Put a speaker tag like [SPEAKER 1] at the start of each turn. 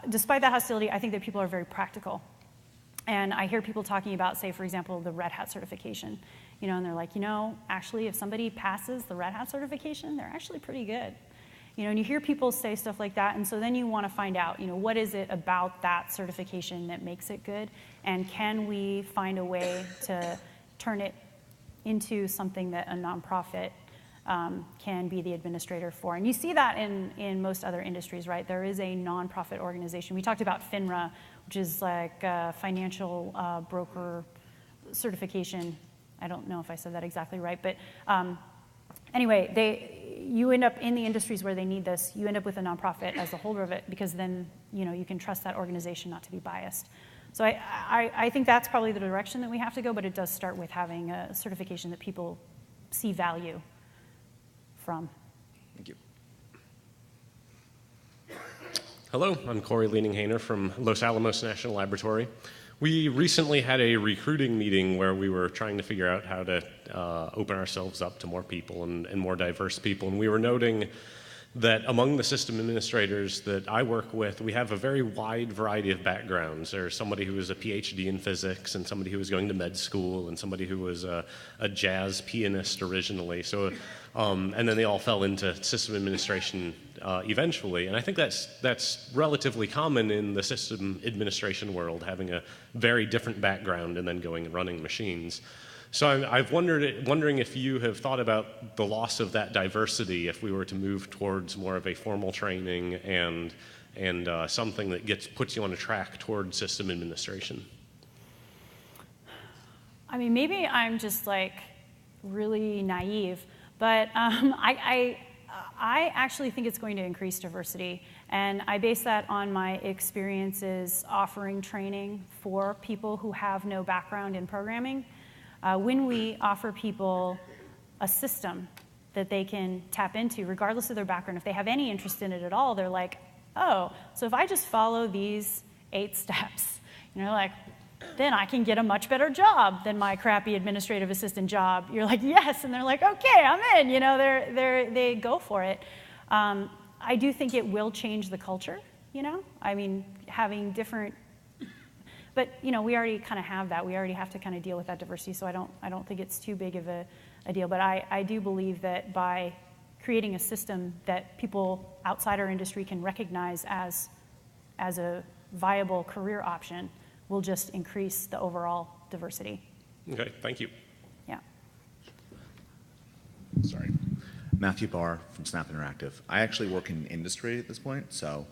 [SPEAKER 1] Despite that hostility, I think that people are very practical. And I hear people talking about, say, for example, the Red Hat certification. And they're like, actually, if somebody passes the Red Hat certification, they're actually pretty good. And you hear people say stuff like that, and so then you want to find out, what is it about that certification that makes it good, and can we find a way to turn it into something that a nonprofit can be the administrator for. And you see that in most other industries, right? There is a nonprofit organization. We talked about FINRA, which is like a financial broker certification. I don't know if I said that exactly right, but anyway, you end up in the industries where they need this, you end up with a nonprofit as the holder of it, because then you can trust that organization not to be biased. So I think that's probably the direction that we have to go, but it does start with having a certification that people see value from.
[SPEAKER 2] Thank you.
[SPEAKER 3] Hello, I'm Corey Leaning-Hainer from Los Alamos National Laboratory. We recently had a recruiting meeting where we were trying to figure out how to open ourselves up to more people and more diverse people, and we were noting that among the system administrators that I work with, we have a very wide variety of backgrounds. There's somebody who is a PhD in physics, and somebody who was going to med school, and somebody who was a jazz pianist originally. So, and then they all fell into system administration eventually. And I think that's relatively common in the system administration world, having a very different background and then going and running machines. So I've wondering if you have thought about the loss of that diversity if we were to move towards more of a formal training and something that puts you on a track toward system administration.
[SPEAKER 1] I mean, maybe I'm just like really naive, but I actually think it's going to increase diversity, and I base that on my experiences offering training for people who have no background in programming. When we offer people a system that they can tap into, regardless of their background, if they have any interest in it at all, they're like, oh, so if I just follow these 8 steps, like, then I can get a much better job than my crappy administrative assistant job. You're like, yes, and they're like, okay, I'm in. They go for it. I do think it will change the culture. I mean, having different. But we already kind of have that. We already have to kind of deal with that diversity. So I don't think it's too big of a deal. But I do believe that by creating a system that people outside our industry can recognize as a viable career option will just increase the overall diversity.
[SPEAKER 3] Okay, thank you.
[SPEAKER 1] Yeah.
[SPEAKER 2] Sorry. Matthew Barr from Snap Interactive. I actually work in industry at this point, so